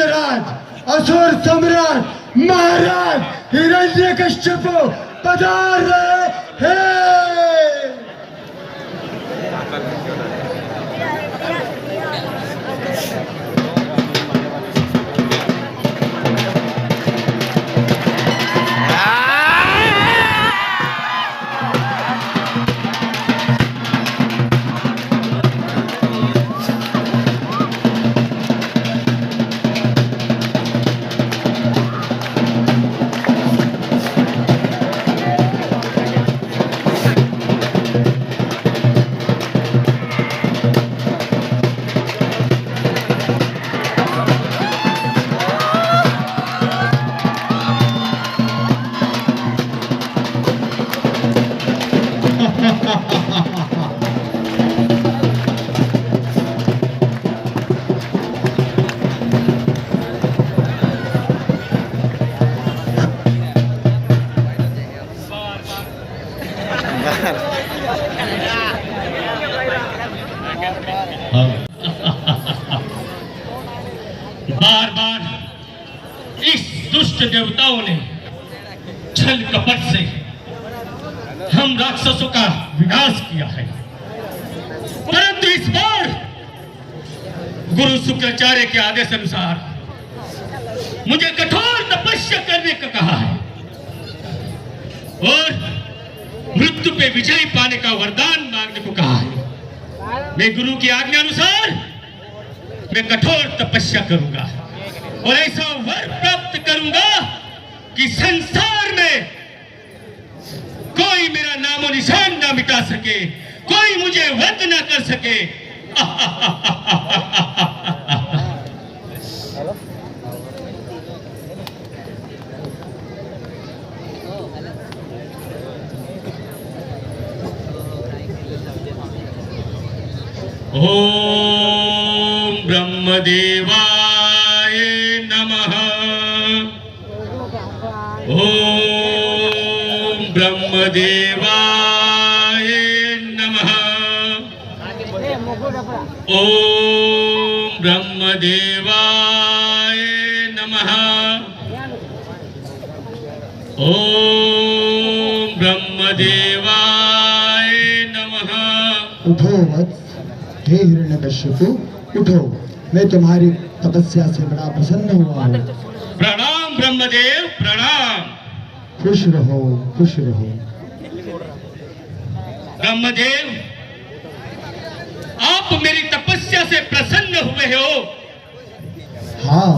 दैत्यराज असुर सम्राट महाराज हिरण्यकश्यप पधार रहे हैं। बार बार इस दुष्ट देवताओं ने छल कपट से हम राक्षसों का विनाश किया है, परंतु इस बार गुरु शुक्राचार्य के आदेश अनुसार मुझे कठोर तपस्या करने का कहा है और मृत्यु पे विजय पाने का वरदान मांगने को कहा है। मैं गुरु की आज्ञा अनुसार मैं कठोर तपस्या करूंगा और ऐसा वर प्राप्त करूंगा कि संसार में कोई मेरा नामो निशान ना मिटा सके, कोई मुझे वध ना कर सके। ओम ब्रह्मदेवाय नमः। ओम ब्रह्मदेवाय नमः। ओम ब्रह्मदेवाय नमः। ओम ब्रह्मदेवाय नमः। उठो वत्स, हे हिरण्यकश्यपु उठो, मैं तुम्हारी तपस्या से बड़ा प्रसन्न हुआ हूँ। प्रणाम ब्रह्मदेव, प्रणाम। खुश रहो, खुश रहो। ब्रह्मदेव, आप मेरी तपस्या से प्रसन्न हुए हो? हाँ,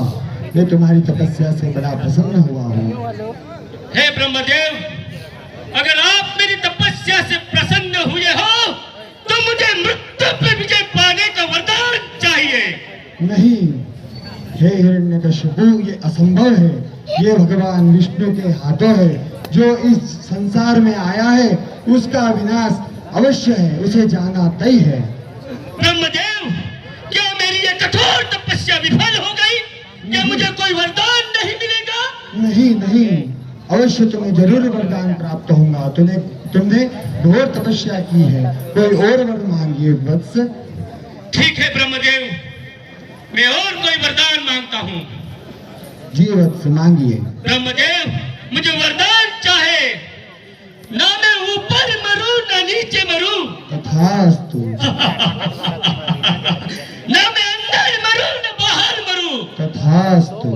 मैं तुम्हारी तपस्या से बड़ा प्रसन्न हुआ हूँ। हे ब्रह्मदेव, अगर आप मेरी तपस्या से प्रसन्न हुए हो तो मुझे मृत्यु पे विजय पाने का वरदान चाहिए। नहीं हे हिरण्यकश्यपु, ये असंभव है। ये भगवान विष्णु के हाथों है। जो इस संसार में आया है उसका विनाश अवश्य है, उसे जाना तय है। ब्रह्मदेव, क्या मेरी ये कठोर तपस्या विफल हो गई? क्या मुझे कोई वरदान नहीं मिलेगा? नहीं नहीं, अवश्य तुम्हें जरूर वरदान प्राप्त होगा। तुमने घोर तपस्या की है, कोई और वर मांगिए वत्स। ठीक है ब्रह्मदेव, मैं और कोई वरदान मांगता हूँ। जी वत्स, मांगिए। ब्रह्मदेव, मुझे वरदान चाहे, ना मैं ऊपर मरूं ना नीचे मरूं। तथास्तु। ना मैं अंदर मरूं ना बाहर मरूं। तथास्तु।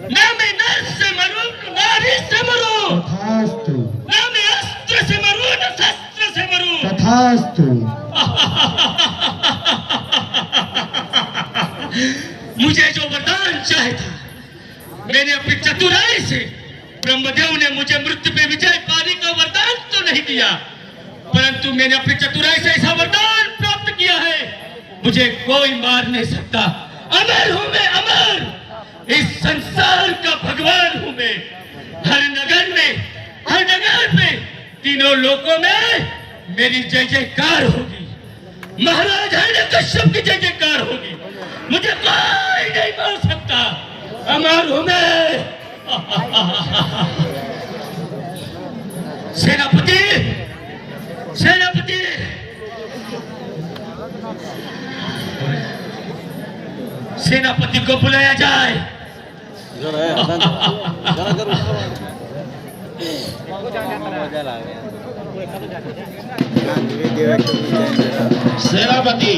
ना मैं नर से मरूं ना नारी से मरूं। तथास्तु। ना मैं अस्त्र से मरूं ना शस्त्र से मरूं। तथास्तु। मुझे जो वरदान चाहे था मैंने अपनी चतुराई से, ब्रह्मदेव ने मुझे मृत्यु पे विजय पाने का वरदान तो नहीं दिया, परंतु मैंने अपनी चतुराई से ऐसा वरदान प्राप्त किया है, मुझे कोई मार नहीं सकता। अमर हूं मैं, अमर। इस संसार का भगवान हूं मैं। हर नगर में, हर नगर में, तीनों लोकों में मेरी जय जयकार होगी। महाराज हिरण्यकश्यप की जय जयकार होगी। मुझे कोई नहीं मार सकता। अमर हूं मैं। सेनापति, सेनापति, सेनापति को बुलाया जाए। सेनापति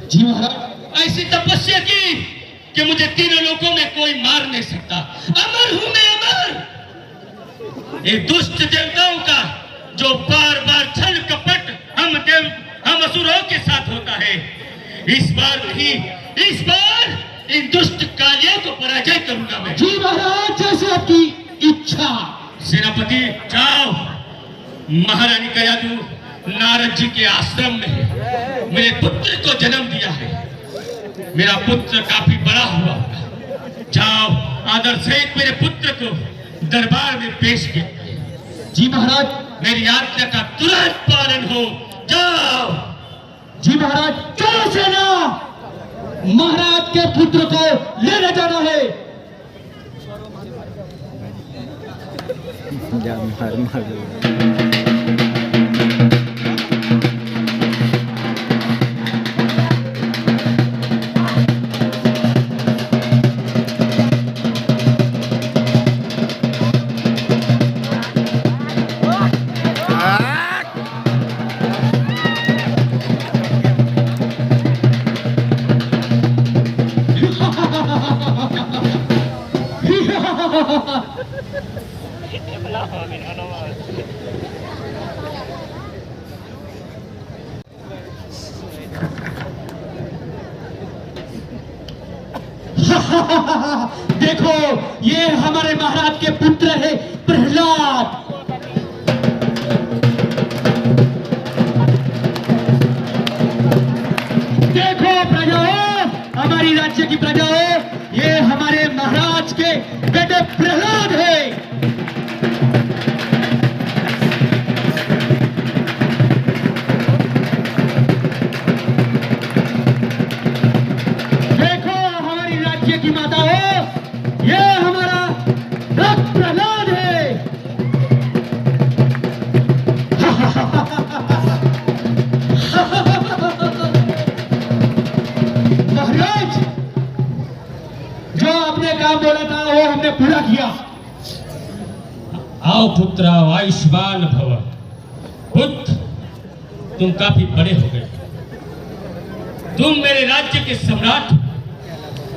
जी महाराज। ऐसी तपस्या की कि मुझे तीनों लोकों में कोई मार नहीं सकता। अमर हूं मैं, अमर। ये दुष्ट देवताओं का जो बार बार छल कपट हम असुरों के साथ होता है, इस बार नहीं, इस बार इन दुष्ट कालियों को पराजय करूंगा मैं। जी महाराज, जैसे आपकी इच्छा। सेनापति जाओ, महारानी कयादू नारद जी के आश्रम में मेरे पुत्र को जन्म दिया है। मेरा पुत्र काफी बड़ा हुआ होगा। जाओ, आदर सहित मेरे पुत्र को दरबार में पेश किया। जी महाराज। मेरी आज्ञा का तुरंत पालन हो। जाओ। जी महाराज। चलो सेना, महाराज के पुत्र को लेने जाना है। देखो, ये हमारे महाराज के पुत्र है प्रहलाद। देखो प्रजाओं, हमारी राज्य की प्रजाओं, ये हमारे महाराज के बेटे प्रहलाद है। बोला था वो हमने पूरा किया। आओ पुत्र, आओ, आयुष्मान भव। पुत्र, तुम काफी बड़े हो गए। तुम मेरे राज्य के सम्राट,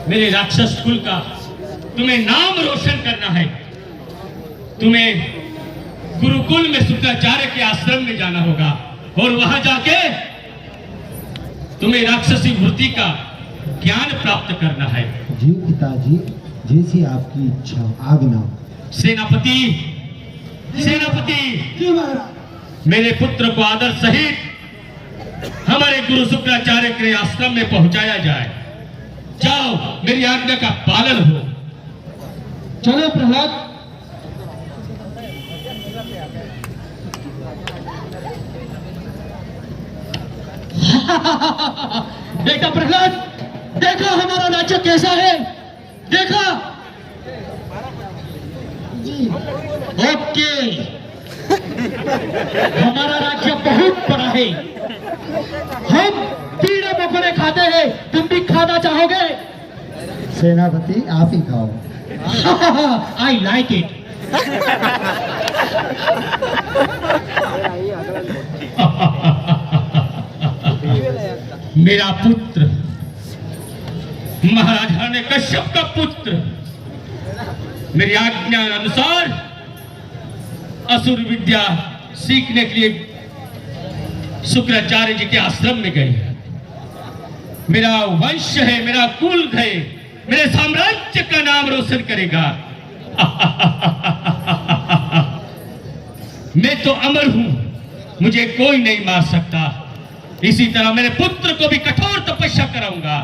मेरे राक्षस कुल का तुम्हें नाम रोशन करना है। तुम्हें गुरुकुल में शुक्राचार्य के आश्रम में जाना होगा और वहां जाके तुम्हें राक्षसी वृत्ति का ज्ञान प्राप्त करना है। जी पिताजी, जैसी आपकी इच्छा, आज्ञा। सेनापति, सेनापति, मेरे पुत्र को आदर सहित हमारे गुरु शुक्राचार्य के आश्रम में पहुंचाया जाए। जाओ, मेरी आज्ञा का पालन हो। चलो प्रहलाद। बेटा प्रहलाद, देखा हमारा राज्य कैसा है, देखा। जी ओके, हमारा राज्य बहुत बड़ा है। हम कीड़े मकोड़े खाते हैं, तुम भी खाना चाहोगे? सेनापति, आप ही खाओ। I like it. मेरा पुत्र, महाराजा ने कश्यप का पुत्र, मेरी आज्ञा अनुसार असुर विद्या सीखने के लिए शुक्राचार्य जी के आश्रम में गए। मेरा वंश है, मेरा कुल है, मेरे साम्राज्य का नाम रोशन करेगा। मैं तो अमर हूं, मुझे कोई नहीं मार सकता। इसी तरह मेरे पुत्र को भी कठोर तपस्या कराऊंगा।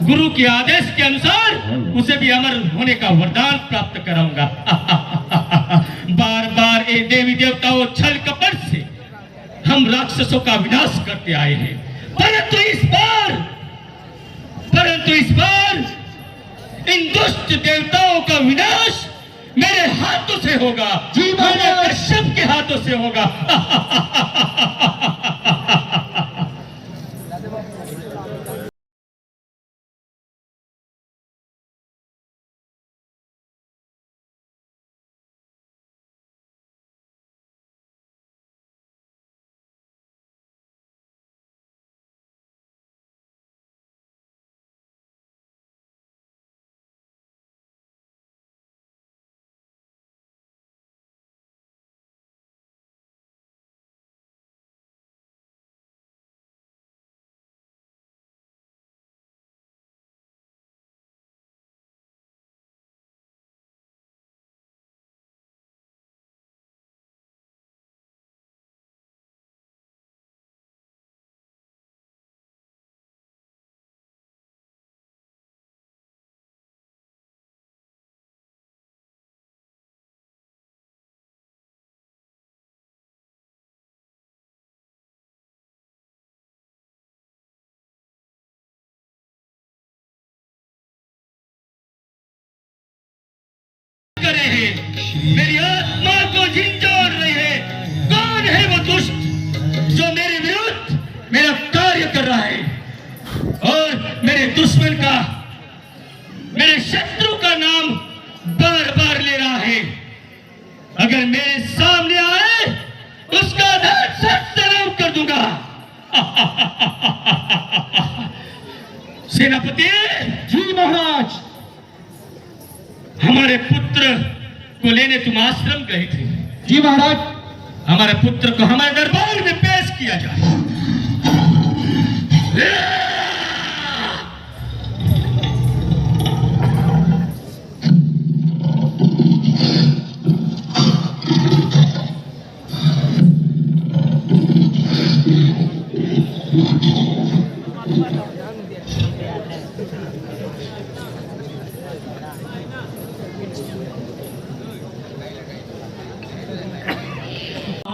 गुरु के आदेश के अनुसार उसे भी अमर होने का वरदान प्राप्त कराऊंगा। बार बार ये देवी देवताओं छल कपट से हम राक्षसों का विनाश करते आए हैं, परंतु इस बार इन दुष्ट देवताओं का विनाश मेरे हाथों से होगा। जी महाराज, कश्यप के हाथों से होगा। करे हैं, मेरी आत्मा को झिंझोड़ रहे हैं। कौन है वो दुष्ट जो मेरे विरुद्ध मेरा कार्य कर रहा है और मेरे दुश्मन का, मेरे शत्रु का नाम बार बार ले रहा है? अगर मेरे सामने आए उसका धड़ सख्त जरूर कर दूंगा। सेनापति जी महाराज, हमारे पुत्र को लेने तुम आश्रम गए थे। जी महाराज, हमारे पुत्र को हमारे दरबार में पेश किया जाए।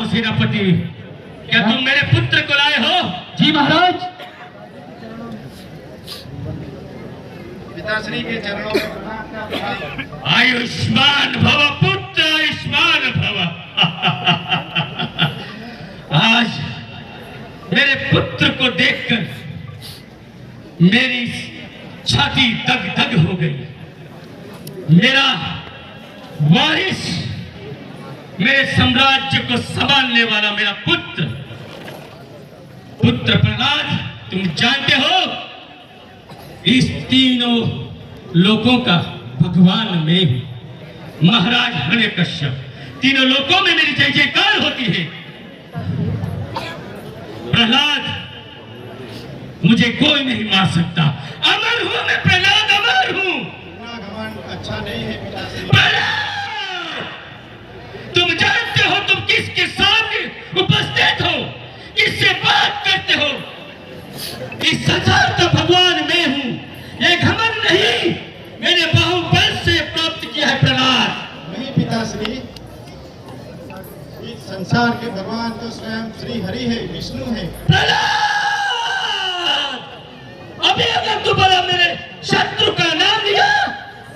सेनापति, क्या तुम मेरे पुत्र को लाए हो? जी महाराज। पिताश्री के चरणों में प्रणाम करता हूं। आयुष्मान भव पुत्र, आयुष्मान भव। आज मेरे पुत्र को देखकर मेरी छाती दग दग हो गई। मेरा वारिस, मेरे साम्राज्य को संभालने वाला मेरा पुत्र प्रहलाद, तुम जानते हो इस तीनों लोकों का भगवान मैं हूं। महाराज हिरण्यकश्यप, तीनों लोकों में मेरी जय जयकार होती है। प्रहलाद, मुझे कोई नहीं मार सकता। अमर हूं मैं प्रहलाद, अमर हूं। इतना घमंड अच्छा नहीं है पिताश्री। तुम जानते हो तुम किसके सामने उपस्थित हो, किससे बात करते हो? इस संसार का भगवान मैं हूं। ये घमंड नहीं, मैंने बाहुबल से प्राप्त किया है प्रहलाद। नहीं पिताश्री, इस संसार के भगवान तो स्वयं श्री हरि है, विष्णु है। प्रहलाद, अभी अगर दोबारा मेरे शत्रु का नाम लिया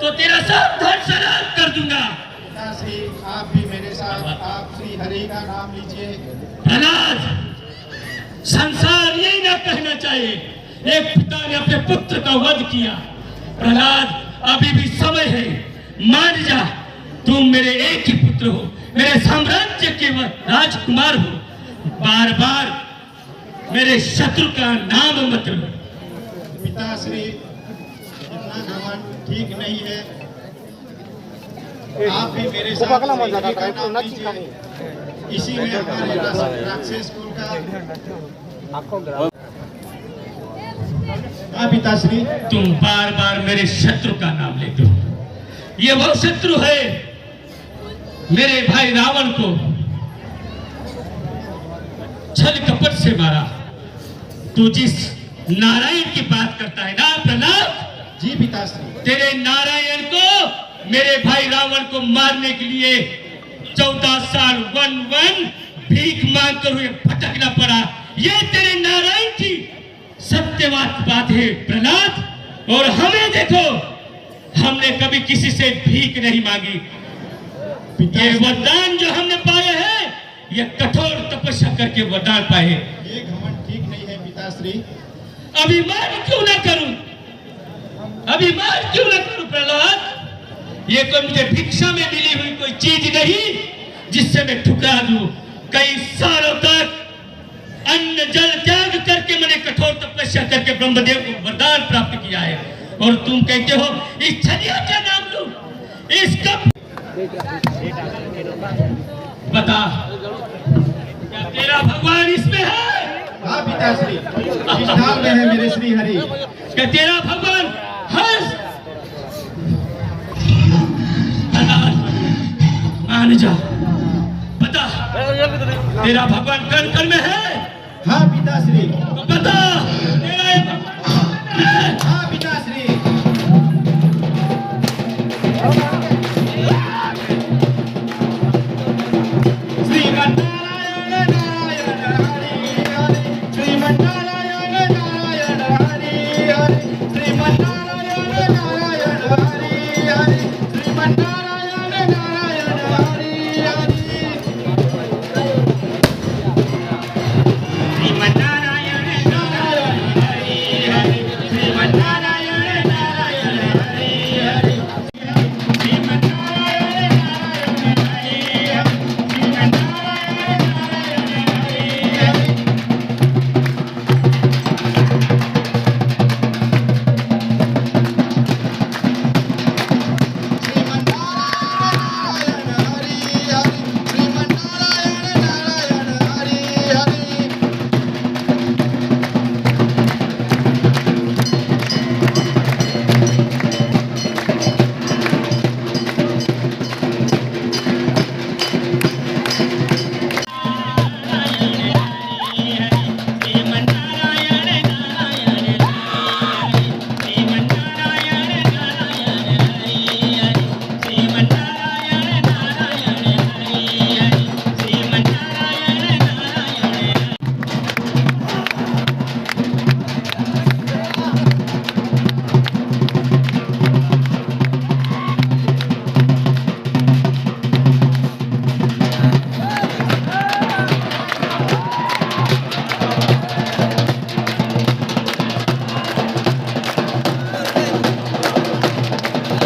तो तेरा सब धड़ सलाम कर दूंगा। पिताश्री, आप भी मेरे साथ, आप श्री हरि का नाम लीजिए। प्रहलाद, संसार यही ना कहना चाहिए एक पिता ने अपने पुत्र का वध किया। प्रहलाद, अभी भी समय है, मान जा। तुम मेरे एक ही पुत्र हो, मेरे साम्राज्य के राजकुमार हो। बार बार मेरे शत्रु का नाम मत लो। पिताश्री, इतना घमंड ठीक नहीं है। आप भी मेरे साथ श्री हरि का नाम लीजिए। इसी में हमारे राक्षस कुल का। हाँ पिताश्री, तुम बार बार मेरे शत्रु का नाम लेते हो। ये वो शत्रु है मेरे भाई रावण को छल कपट से मारा। तू जिस नारायण की बात करता है ना प्रहलाद, जी पिताश्री। तेरे नारायण को मेरे भाई रावण को मारने के लिए 14 साल वन वन भीख मांग कर हुए भटकना पड़ा। ये तेरे नारायण की सत्यवाद बात है प्रहलाद। और हमें देखो, हमने कभी किसी से भीख नहीं मांगी। ये वरदान जो हमने पाए हैं, ये कठोर तपस्या करके वरदान पाए। ये घमंड ठीक नहीं है पिताश्री। अभिमान क्यों ना करूं, अभिमान क्यों ना करूं प्रहलाद? ये कोई मुझे भिक्षा में मिली हुई कोई चीज नहीं जिससे मैं ठुकरा दूं। कई सालों तक अन्न जल त्याग करके मैंने कठोर तपस्या करके ब्रह्मदेव को वरदान प्राप्त किया है। और तुम कहते हो इस छलिया का नाम लूं, इसका बता, क्या तेरा भगवान इसमें है? हाँ पिताश्री, इस नाम में है मेरे श्री हरि। क्या तेरा भगवान हंस? मान जा, बता तेरा भगवान कण कण में है? हाँ पिताश्री। तो बता तेरा ये भगवान कण कण में है? हाँ